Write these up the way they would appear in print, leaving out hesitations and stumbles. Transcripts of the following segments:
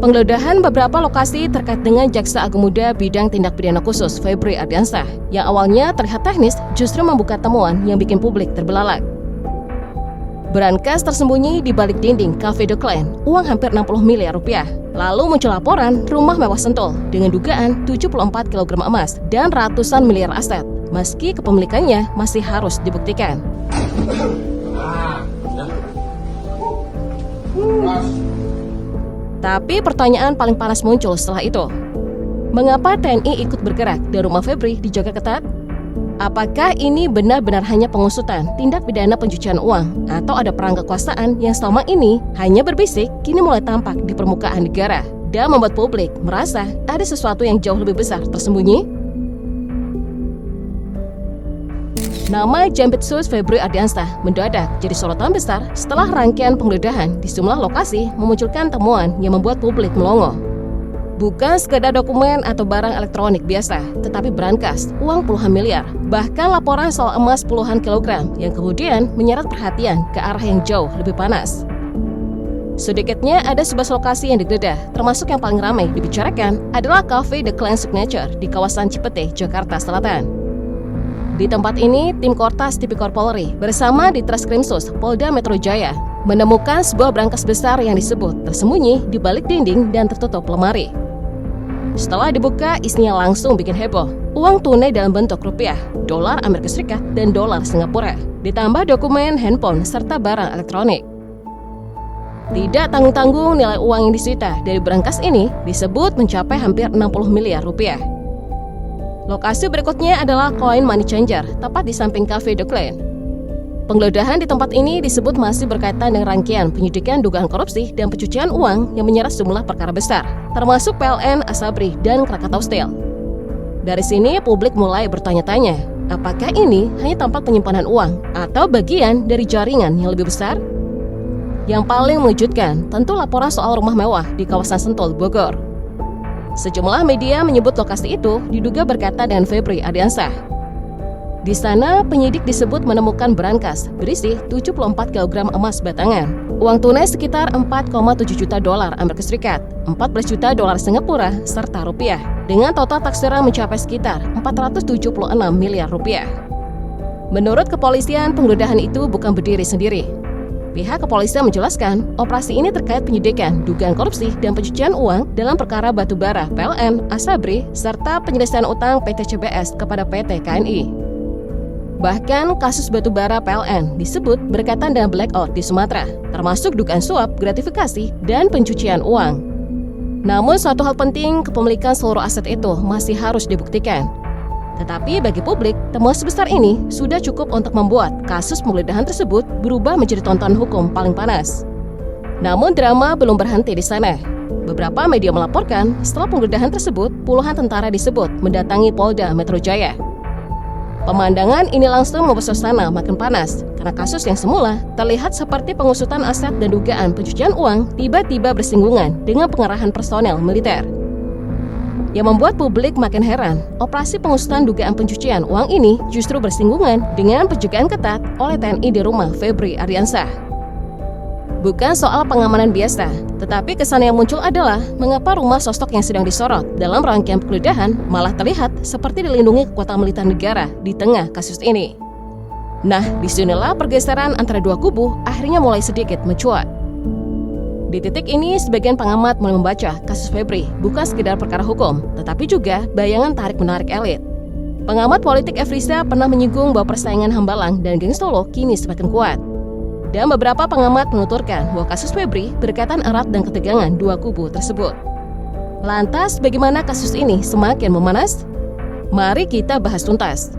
Penggeledahan beberapa lokasi terkait dengan Jaksa Agung Muda Bidang Tindak Pidana Khusus Febri Ardiansyah yang awalnya terlihat teknis justru membuka temuan yang bikin publik terbelalak. Berangkas tersembunyi di balik dinding Cafe de Clan, uang hampir 60 miliar rupiah. Lalu muncul laporan rumah mewah Sentul dengan dugaan 74 kg emas dan ratusan miliar aset, meski kepemilikannya masih harus dibuktikan. Tapi pertanyaan paling panas muncul setelah itu. Mengapa TNI ikut bergerak dan rumah Febri dijaga ketat? Apakah ini benar-benar hanya pengusutan tindak pidana pencucian uang atau ada perang kekuasaan yang selama ini hanya berbisik kini mulai tampak di permukaan negara dan membuat publik merasa ada sesuatu yang jauh lebih besar tersembunyi? Nama Jampitsus Febri Ardiansyah mendadak jadi sorotan besar setelah rangkaian penggeledahan di sejumlah lokasi memunculkan temuan yang membuat publik melongo. Bukan sekedar dokumen atau barang elektronik biasa, tetapi berangkas, uang puluhan miliar, bahkan laporan soal emas puluhan kilogram yang kemudian menyeret perhatian ke arah yang jauh lebih panas. Sedikitnya ada 11 lokasi yang digeledah, termasuk yang paling ramai dibicarakan adalah Cafe de Clan Signature di kawasan Cipete, Jakarta Selatan. Di tempat ini, tim Kortas Tipikor Polri bersama di Treskrimsus Polda Metro Jaya menemukan sebuah berangkas besar yang disebut tersembunyi di balik dinding dan tertutup lemari. Setelah dibuka, isinya langsung bikin heboh. Uang tunai dalam bentuk rupiah, dolar Amerika Serikat, dan dolar Singapura. Ditambah dokumen, handphone, serta barang elektronik. Tidak tanggung-tanggung nilai uang yang disita dari berangkas ini disebut mencapai hampir 60 miliar rupiah. Lokasi berikutnya adalah Coin Money Changer, tepat di samping Cafe de Clan. Penggeledahan di tempat ini disebut masih berkaitan dengan rangkaian penyidikan dugaan korupsi dan pencucian uang yang menyeret sejumlah perkara besar, termasuk PLN, Asabri, dan Krakatau Steel. Dari sini publik mulai bertanya-tanya, apakah ini hanya tempat penyimpanan uang atau bagian dari jaringan yang lebih besar? Yang paling mengejutkan tentu laporan soal rumah mewah di kawasan Sentul, Bogor. Sejumlah media menyebut lokasi itu diduga berkaitan dengan Febri Ardiansyah. Di sana, penyidik disebut menemukan berangkas berisi 74 kg emas batangan, uang tunai sekitar 4,7 juta dolar Amerika Serikat, 14 juta dolar Singapura, serta rupiah, dengan total taksiran mencapai sekitar 476 miliar rupiah. Menurut kepolisian, penggeledahan itu bukan berdiri sendiri. Pihak kepolisian menjelaskan, operasi ini terkait penyidikan dugaan korupsi dan pencucian uang dalam perkara batubara PLN, Asabri, serta penyelesaian utang PT CBS kepada PT KNI. Bahkan kasus batubara PLN disebut berkaitan dengan blackout di Sumatera, termasuk dugaan suap, gratifikasi, dan pencucian uang. Namun suatu hal penting, kepemilikan seluruh aset itu masih harus dibuktikan. Tetapi bagi publik, temuan sebesar ini sudah cukup untuk membuat kasus penggeledahan tersebut berubah menjadi tontonan hukum paling panas. Namun drama belum berhenti di sana. Beberapa media melaporkan setelah penggeledahan tersebut, puluhan tentara disebut mendatangi Polda Metro Jaya. Pemandangan ini langsung membuat suasana makin panas karena kasus yang semula terlihat seperti pengusutan aset dan dugaan pencucian uang tiba-tiba bersinggungan dengan pengerahan personel militer. Yang membuat publik makin heran, operasi pengusutan dugaan pencucian uang ini justru bersinggungan dengan penjagaan ketat oleh TNI di rumah Febri Ardiansyah. Bukan soal pengamanan biasa, tetapi kesan yang muncul adalah mengapa rumah sosok yang sedang disorot dalam rangkaian penggeledahan malah terlihat seperti dilindungi kekuatan militer negara di tengah kasus ini. Nah, disinilah pergeseran antara dua kubu akhirnya mulai sedikit mencuat. Di titik ini, sebagian pengamat mulai membaca kasus Febri bukan sekedar perkara hukum, tetapi juga bayangan tarik-menarik elit. Pengamat politik Efrisa pernah menyinggung bahwa persaingan Hambalang dan geng Solo kini semakin kuat. Dan beberapa pengamat menuturkan bahwa kasus Febri berkaitan erat dan ketegangan dua kubu tersebut. Lantas, bagaimana kasus ini semakin memanas? Mari kita bahas tuntas.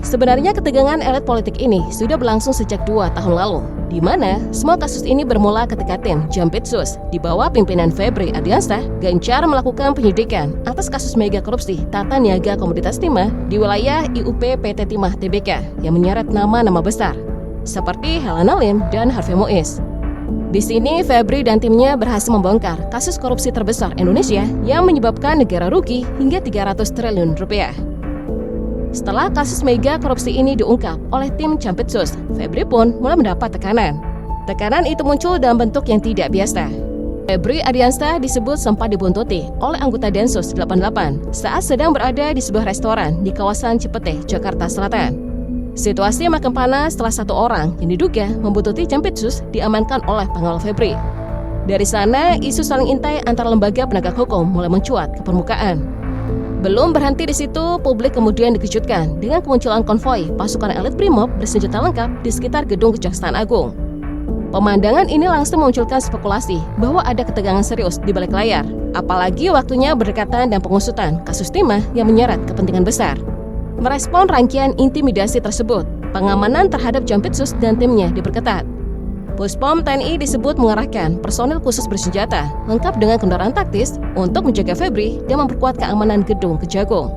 Sebenarnya ketegangan elit politik ini sudah berlangsung sejak 2 tahun lalu, di mana semua kasus ini bermula ketika tim Jampitsus di bawah pimpinan Febri Ardiansyah gencar melakukan penyidikan atas kasus mega korupsi tata niaga komoditas timah di wilayah IUP PT Timah Tbk yang menyeret nama-nama besar seperti Helena Lim dan Harvey Muiz. Di sini Febri dan timnya berhasil membongkar kasus korupsi terbesar Indonesia yang menyebabkan negara rugi hingga 300 triliun rupiah. Setelah kasus mega korupsi ini diungkap oleh tim Jampitsus, Febri pun mulai mendapat tekanan. Tekanan itu muncul dalam bentuk yang tidak biasa. Febri Ardiansyah disebut sempat dibuntuti oleh anggota Densus 88 saat sedang berada di sebuah restoran di kawasan Cipete, Jakarta Selatan. Situasi makin panas setelah satu orang yang diduga membuntuti Jampitsus diamankan oleh pengawal Febri. Dari sana, isu saling intai antara lembaga penegak hukum mulai mencuat ke permukaan. Belum berhenti di situ, publik kemudian dikejutkan dengan kemunculan konvoi pasukan elit Brimob bersenjata lengkap di sekitar gedung Kejaksaan Agung. Pemandangan ini langsung memunculkan spekulasi bahwa ada ketegangan serius di balik layar, apalagi waktunya berdekatan dan pengusutan kasus timah yang menyeret kepentingan besar. Merespon rangkaian intimidasi tersebut, pengamanan terhadap Jampitsus dan timnya diperketat. Puspom TNI disebut mengerahkan personil khusus bersenjata lengkap dengan kendaraan taktis untuk menjaga Febri dan memperkuat keamanan gedung Kejagung.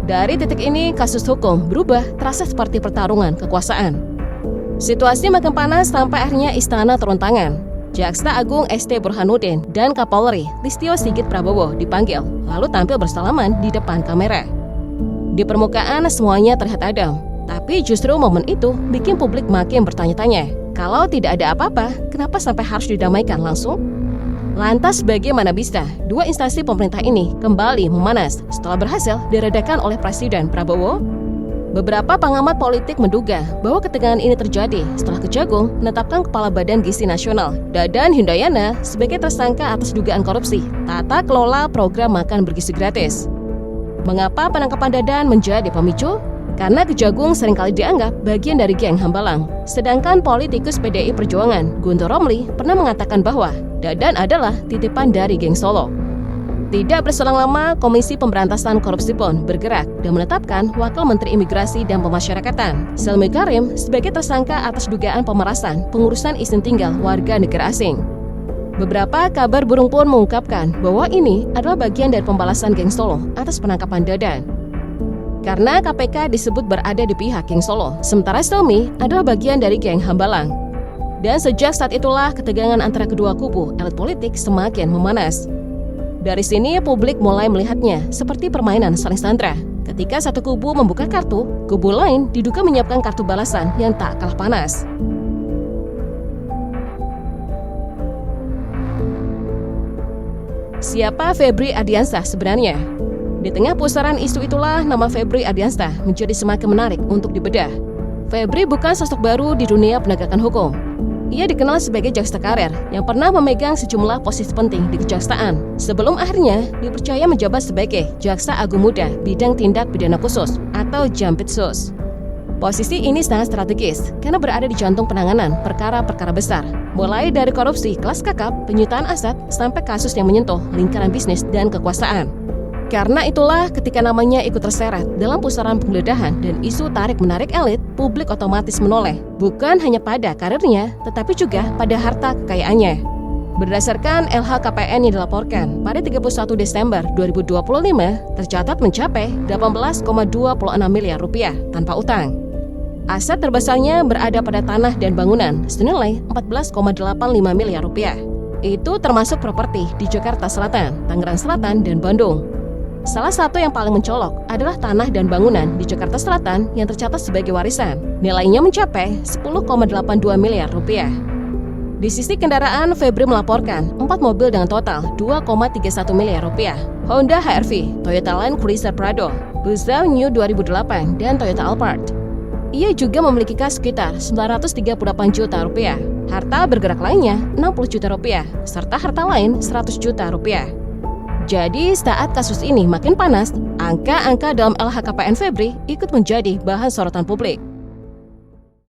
Dari titik ini, kasus hukum berubah terasa seperti pertarungan kekuasaan. Situasi makin panas sampai akhirnya istana turun tangan. Jaksa Agung ST Burhanuddin dan Kapolri Listio Sigit Prabowo dipanggil, lalu tampil bersalaman di depan kamera. Di permukaan semuanya terlihat adem, tapi justru momen itu bikin publik makin bertanya-tanya. Kalau tidak ada apa-apa, kenapa sampai harus didamaikan langsung? Lantas bagaimana bisa dua instansi pemerintah ini kembali memanas setelah berhasil diredakan oleh Presiden Prabowo? Beberapa pengamat politik menduga bahwa ketegangan ini terjadi setelah Kejagung menetapkan Kepala Badan Gizi Nasional, Dadan Hindayana, sebagai tersangka atas dugaan korupsi tata kelola program makan bergizi gratis. Mengapa penangkapan Dadan menjadi pemicu? Karena Kejagung seringkali dianggap bagian dari geng Hambalang. Sedangkan politikus PDI Perjuangan, Guntur Romli, pernah mengatakan bahwa Dadan adalah titipan dari geng Solo. Tidak berselang lama, Komisi Pemberantasan Korupsi pun bergerak dan menetapkan Wakil Menteri Imigrasi dan Pemasyarakatan, Selmi Karim, sebagai tersangka atas dugaan pemerasan pengurusan izin tinggal warga negara asing. Beberapa kabar burung pun mengungkapkan bahwa ini adalah bagian dari pembalasan geng Solo atas penangkapan Dadan. Karena KPK disebut berada di pihak geng Solo, sementara Selmi adalah bagian dari geng Hambalang. Dan sejak saat itulah ketegangan antara kedua kubu elit politik semakin memanas. Dari sini publik mulai melihatnya seperti permainan saling sandra. Ketika satu kubu membuka kartu, kubu lain diduga menyiapkan kartu balasan yang tak kalah panas. Siapa Febri Ardiansyah sebenarnya? Di tengah pusaran isu itulah nama Febri Ardiansyah menjadi semakin menarik untuk dibedah. Febri bukan sosok baru di dunia penegakan hukum. Ia dikenal sebagai jaksa karir yang pernah memegang sejumlah posisi penting di kejaksaan sebelum akhirnya dipercaya menjabat sebagai Jaksa Agung Muda Bidang Tindak Pidana Khusus atau Jampitsus. Posisi ini sangat strategis karena berada di jantung penanganan perkara-perkara besar, mulai dari korupsi kelas kakap, penyitaan aset, sampai kasus yang menyentuh lingkaran bisnis dan kekuasaan. Karena itulah ketika namanya ikut terseret dalam pusaran penggeledahan dan isu tarik-menarik elit, publik otomatis menoleh bukan hanya pada karirnya, tetapi juga pada harta kekayaannya. Berdasarkan LHKPN yang dilaporkan pada 31 Desember 2025, tercatat mencapai 18,26 miliar rupiah tanpa utang. Aset terbesarnya berada pada tanah dan bangunan senilai 14,85 miliar rupiah. Itu termasuk properti di Jakarta Selatan, Tangerang Selatan, dan Bandung. Salah satu yang paling mencolok adalah tanah dan bangunan di Jakarta Selatan yang tercatat sebagai warisan. Nilainya mencapai 10,82 miliar rupiah. Di sisi kendaraan, Febri melaporkan 4 mobil dengan total 2,31 miliar rupiah. Honda HR-V, Toyota Land Cruiser Prado, Peugeot New 2008, dan Toyota Alphard. Ia juga memiliki kas sekitar 938 juta rupiah. Harta bergerak lainnya 60 juta rupiah, serta harta lain 100 juta rupiah. Jadi saat kasus ini makin panas, angka-angka dalam LHKPN Febri ikut menjadi bahan sorotan publik.